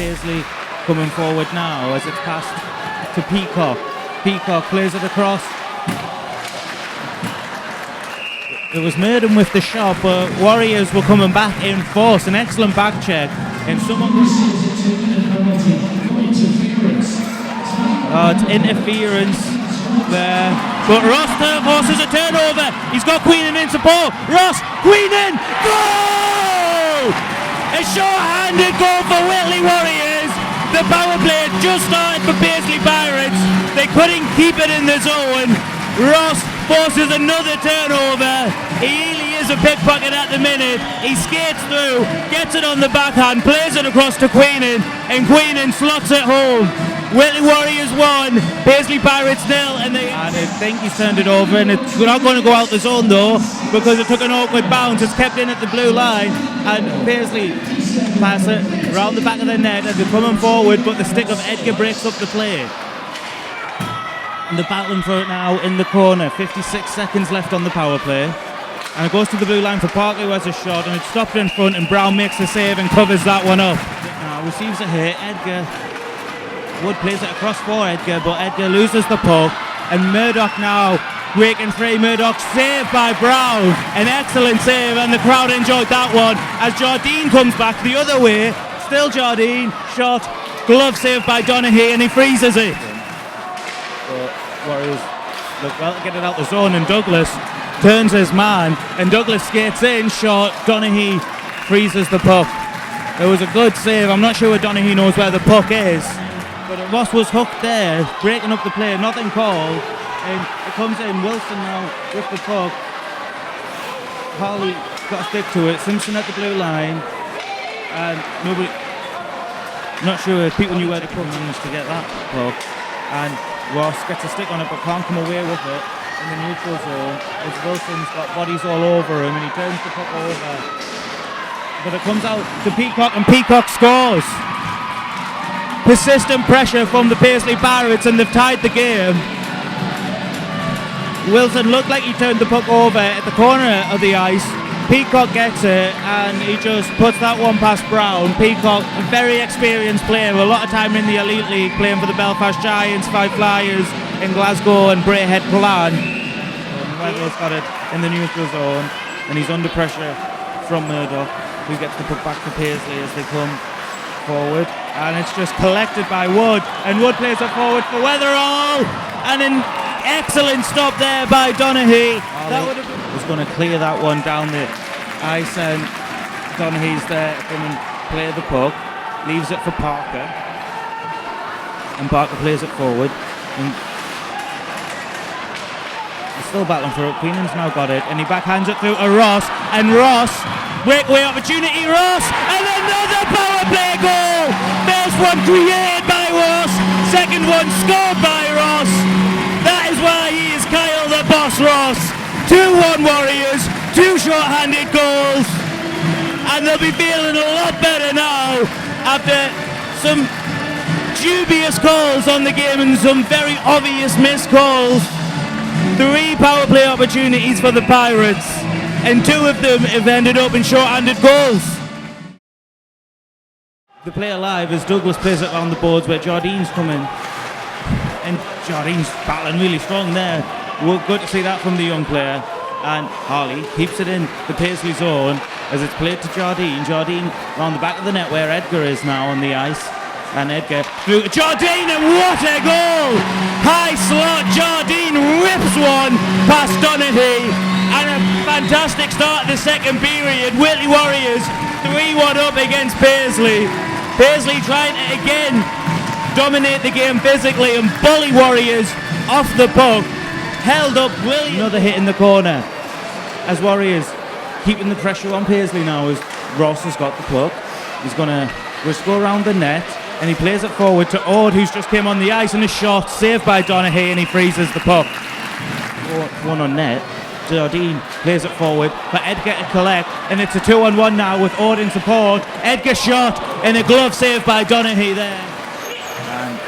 Paisley coming forward now as it's passed to Peacock. Peacock plays it across. It was Murden with the shot, but Warriors were coming back in force. An excellent back check. And someone... it's interference there. But Ross forces a turnover. He's got Queenan in support. Ross, Queenan, goal! A short-handed goal for Whitley Warriors. The power play just started for Paisley Pirates. They couldn't keep it in the zone. Ross forces another turnover. He really is a pickpocket at the minute. He skates through, gets it on the backhand, plays it across to Queenan, and Queenan slots it home. Whitley Warriors 1, Paisley Pirates 0, and I think he's turned it over, and it's not going to go out the zone though, because it took an awkward bounce. It's kept in at the blue line, and Paisley pass it around the back of the net, and they're coming forward, but the stick of Edgar breaks up the play. And they're battling for it now in the corner. 56 seconds left on the power play. And it goes to the blue line for Parker, who has a shot, and it's stopped in front, and Brown makes the save and covers that one up. Now receives it here. Edgar Wood plays it across for Edgar, but Edgar loses the puck. And Murdoch now breaking free. Murdoch saved by Brown. An excellent save, and the crowd enjoyed that one as Jardine comes back the other way. Still Jardine. Shot. Glove saved by Donaghy, and he freezes it. Warriors look well to get it out the zone, and Douglas turns his man, and Douglas skates in. Shot. Donaghy freezes the puck. It was a good save. I'm not sure Donaghy knows where the puck is, but Ross was hooked there, breaking up the play. Nothing called, and it comes in. Wilson now with the puck. Harley got to stick to it. Simpson at the blue line, and nobody. Not sure if people knew where the puck managed to get that puck, and Ross gets a stick on it but can't come away with it in the neutral zone as Wilson's got bodies all over him, and he turns the puck over. But it comes out to Peacock, and Peacock scores. Persistent pressure from the Paisley Pirates, and they've tied the game. Wilson looked like he turned the puck over at the corner of the ice. Peacock gets it, and he just puts that one past Brown. Peacock, a very experienced player, a lot of time in the Elite League, playing for the Belfast Giants, Five Flyers in Glasgow, and Braehead Clan. Weatherall's got it in the neutral zone, and he's under pressure from Murdoch, who gets the puck back to Paisley as they come forward. And it's just collected by Wood, and Wood plays it forward for Weatherall, and an excellent stop there by Donaghy. That would have been... was going to clear that one down the ice, and Donaghy's there to come and play the puck, leaves it for Parker, and Parker plays it forward, and he's still battling for it. Queenan's now got it, and he backhands it through to Ross, and Ross, breakaway opportunity, Ross, and another power play goal. First one created by Ross, second one scored by Ross. That is why he is Kyle the Boss Ross. 2-1 Warriors, 2 short-handed goals, and they'll be feeling a lot better now after some dubious calls on the game and some very obvious missed calls. 3 power play opportunities for the Pirates, and 2 of them have ended up in short-handed goals. The play alive as Douglas plays it on the boards where Jardine's coming, and Jardine's battling really strong there. Well, good to see that from the young player. And Harley keeps it in the Paisley zone as it's played to Jardine. Jardine around the back of the net where Edgar is now on the ice. And Edgar through Jardine, and what a goal! High slot, Jardine rips one past Donaghy. And a fantastic start to the second period. Whitley Warriors 3-1 up against Paisley. Paisley trying to again dominate the game physically, and bully Warriors off the puck. Held up Williams. Another hit in the corner as Warriors keeping the pressure on Paisley now as Ross has got the puck. He's going to just go around the net, and he plays it forward to Ord, who's just came on the ice, and a shot saved by Donaghy, and he freezes the puck. One on net. Jardine plays it forward for Edgar to collect, and it's a 2-on-1 now with Ord in support. Edgar shot, and a glove saved by Donaghy there. And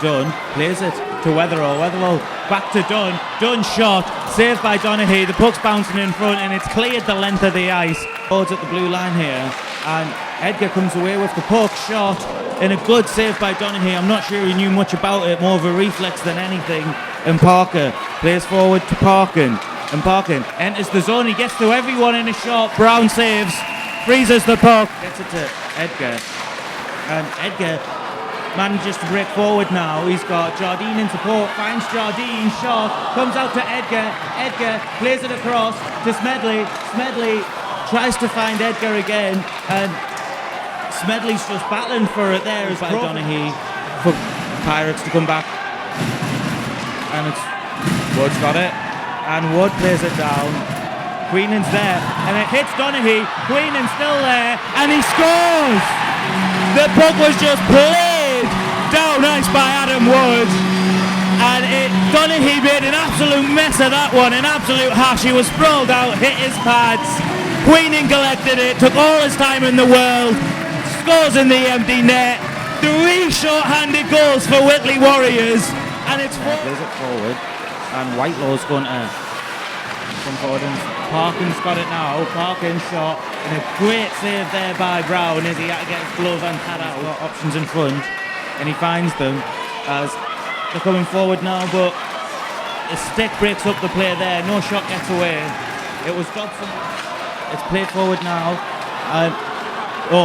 Dunn plays it to Weatherall. Weatherall back to Dunn. Dunn shot, saved by Donaghy. The puck's bouncing in front, and it's cleared the length of the ice. Ord's at the blue line here, and Edgar comes away with the puck shot, and a good save by Donaghy. I'm not sure he knew much about it, more of a reflex than anything. And Parker plays forward to Parkin, and Parkin enters the zone. He gets to everyone in a shot. Brown saves, freezes the puck, gets it to Edgar, and Edgar manages to break forward now. He's got Jardine in support, finds Jardine, shot, comes out to Edgar. Edgar plays it across to Smedley. Smedley tries to find Edgar again, and Smedley's just battling for it there as Donaghy for Pirates to come back. And it's Wood's got it, and Wood plays it down. Queenan's there, and it hits Donaghy. Queenan's still there, and he scores! The puck was just played down ice by Adam Wood, and Donaghy made an absolute mess of that one, an absolute hash. He was sprawled out, hit his pads. Queenan collected it, took all his time in the world, scores in the empty net. 3 short-handed goals for Whitley Warriors, and it's plays it forward, and Whitelaw's going to come forward, and Parkin's got it now. Parkin's shot, and a great save there by Brown as he had to get his glove and pad out. Got options in front, and he finds them as they're coming forward now, but the stick breaks up the play there. No shot gets away. It was Dobson. It's played forward now, and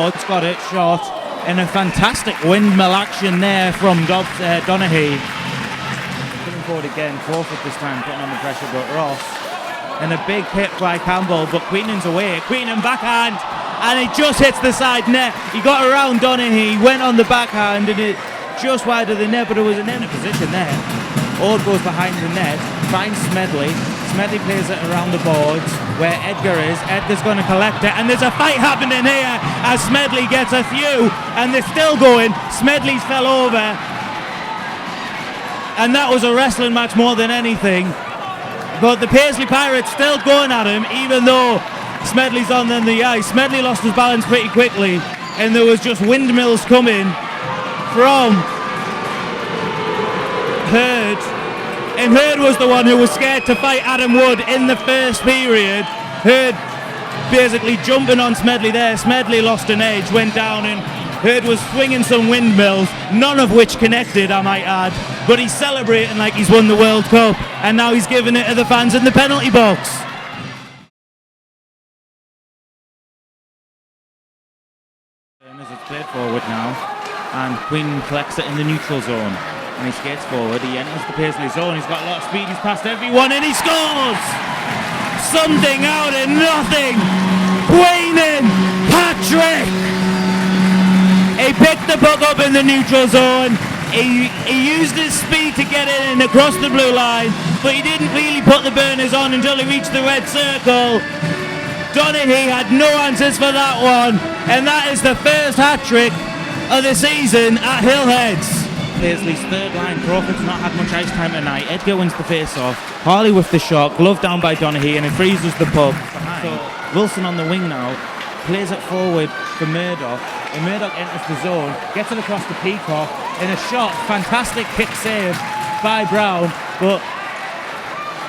it's got it, shot, and a fantastic windmill action there from Donaghy. Coming forward again, forfeit this time, putting on the pressure, but Ross, and a big hit by Campbell, but Queenan's away. Queenan backhand, and it just hits the side net. He got around Donaghy, went on the backhand, and it just wide of the net, but it was an in a position there. Ord goes behind the net, finds Smedley. Smedley plays it around the boards where Edgar is. Edgar's going to collect it, and there's a fight happening here as Smedley gets a few, and they're still going. Smedley's fell over, and that was a wrestling match more than anything. But the Paisley Pirates still going at him, even though Smedley's on the ice. Smedley lost his balance pretty quickly, and there was just windmills coming from Hurd. And Hurd was the one who was scared to fight Adam Wood in the first period. Hurd basically jumping on Smedley there. Smedley lost an edge, went down, and Hurd was swinging some windmills, none of which connected, I might add. But he's celebrating like he's won the World Cup, and now he's giving it to the fans in the penalty box. As it's played forward now, and Queen collects it in the neutral zone. And he skates forward, he enters the Paisley zone, he's got a lot of speed, he's past everyone, and he scores! Something out of nothing! Queenan Patrick! He picked the puck up in the neutral zone, he used his speed to get it in across the blue line, but he didn't really put the burners on until he reached the red circle. Donaghy had no answers for that one, and that is the first hat-trick of the season at Hillheads. Paisley's third line. Crawford's not had much ice time tonight. Edgar wins the face-off. Harley with the shot, glove down by Donaghy, and it freezes the puck. So Wilson on the wing now, plays it forward for Murdoch, and Murdoch enters the zone, gets it across to Peacock, in a shot, fantastic kick save by Brown, but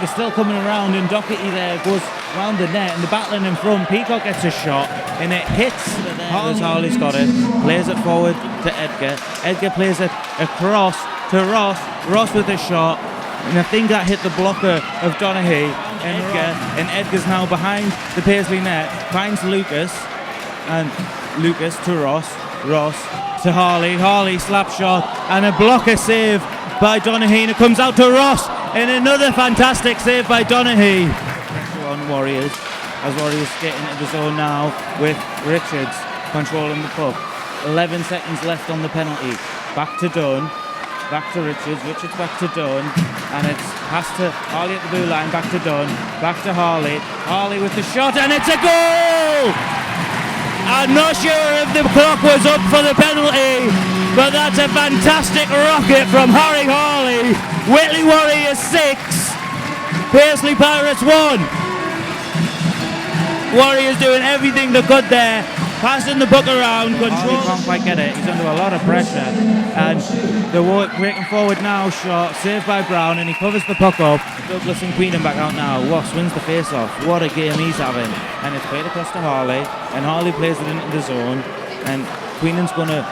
they're still coming around, and Doherty there goes round the net, and the battling in front. Peacock gets a shot, and it hits Harley's got it, plays it forward to Edgar. Edgar plays it across to Ross. Ross with a shot, and I think that hit the blocker of Donaghy. And Edgar's now behind the Paisley net, finds Lucas, and Lucas to Ross. Ross to Harley. Harley slap shot, and a blocker save by Donaghy, and it comes out to Ross, and another fantastic save by Donaghy. Pressure on Warriors, as Warriors get into the zone now with Richards controlling the puck. 11 seconds left on the penalty. Back to Dunn, back to Richards back to Dunn, and it's passed to Harley at the blue line, back to Dunn, back to Harley. Harley with the shot, and it's a goal! I'm not sure if the clock was up for the penalty, but that's a fantastic rocket from Harry Harley. Whitley Warriors 6, Paisley Pirates 1. Warriors doing everything they could there passing the puck around, control. He can't quite get it. He's under a lot of pressure, and the breaking forward now shot, saved by Brown, and he covers the puck up. Douglas and Queenan back out now. Ross wins the face-off. What a game he's having, and it's played across to Harley, and Harley plays it into the zone, and Queenan's gonna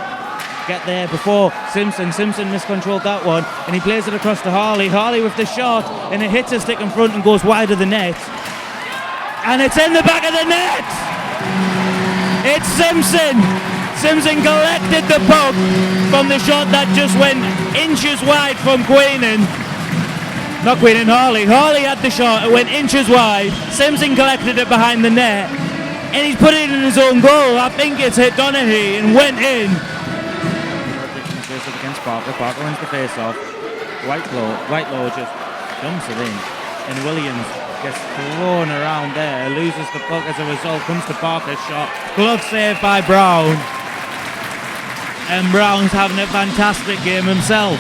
get there before Simpson. Simpson miscontrolled that one, and he plays it across to Harley. Harley with the shot, and it hits a stick in front and goes wide of the net. And it's in the back of the net! It's Simpson! Simpson collected the puck from the shot that just went inches wide from Queenan. Not Queenan, Harley. Harley had the shot, it went inches wide. Simpson collected it behind the net, and he's put it in his own goal. I think it's hit Donaghy and went in. Against Parker. Parker wins the face-off. Whitelaw just dumps it in, and Williams gets thrown around there, loses the puck as a result, comes to Parker's shot. Glove saved by Brown, and Brown's having a fantastic game himself.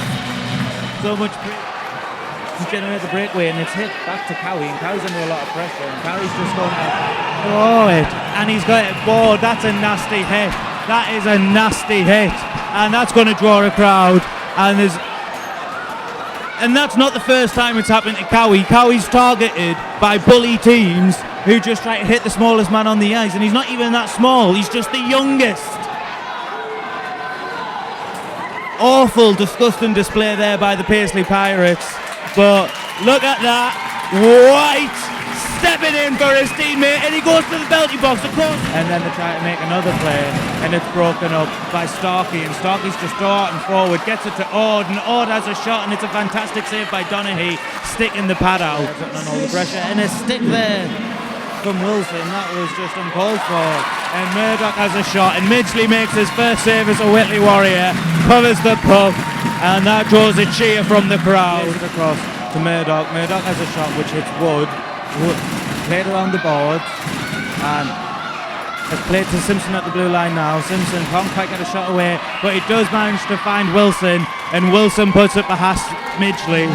So much generate the breakaway, and it's hit back to Cowie, and Cowie's under a lot of pressure, and Cowie's just going to throw it, and he's got it bored. That's a nasty hit. That is a nasty hit, and that's going to draw a crowd, and that's not the first time it's happened to Cowie. Cowie's targeted by bully teams who just try to hit the smallest man on the ice, and he's not even that small, he's just the youngest. Awful, disgusting display there by the Paisley Pirates, but look at that. White stepping in for his teammate, and he goes to the penalty box, of course. And then they try to make another play, and it's broken up by Starkey, and Starkey's just darting forward, gets it to Ord, and Ord has a shot, and it's a fantastic save by Donaghy, sticking the pad out on all the pressure, and a stick there from Wilson. That was just uncalled for, and Murdoch has a shot, and Midgley makes his first save as a Whitley Warrior, covers the puck, and that draws a cheer from the crowd. Across to Murdoch. Murdoch has a shot which hits Wood. Played around the boards, and has played to Simpson at the blue line now. Simpson can't quite get a shot away, but he does manage to find Wilson, and Wilson puts it past Midgley.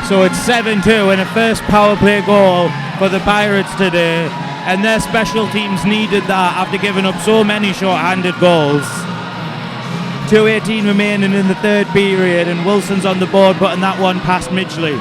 So it's 7-2 and a first power play goal for the Pirates today, and their special teams needed that after giving up so many short-handed goals. 2:18 remaining in the third period, and Wilson's on the board putting that one past Midgley.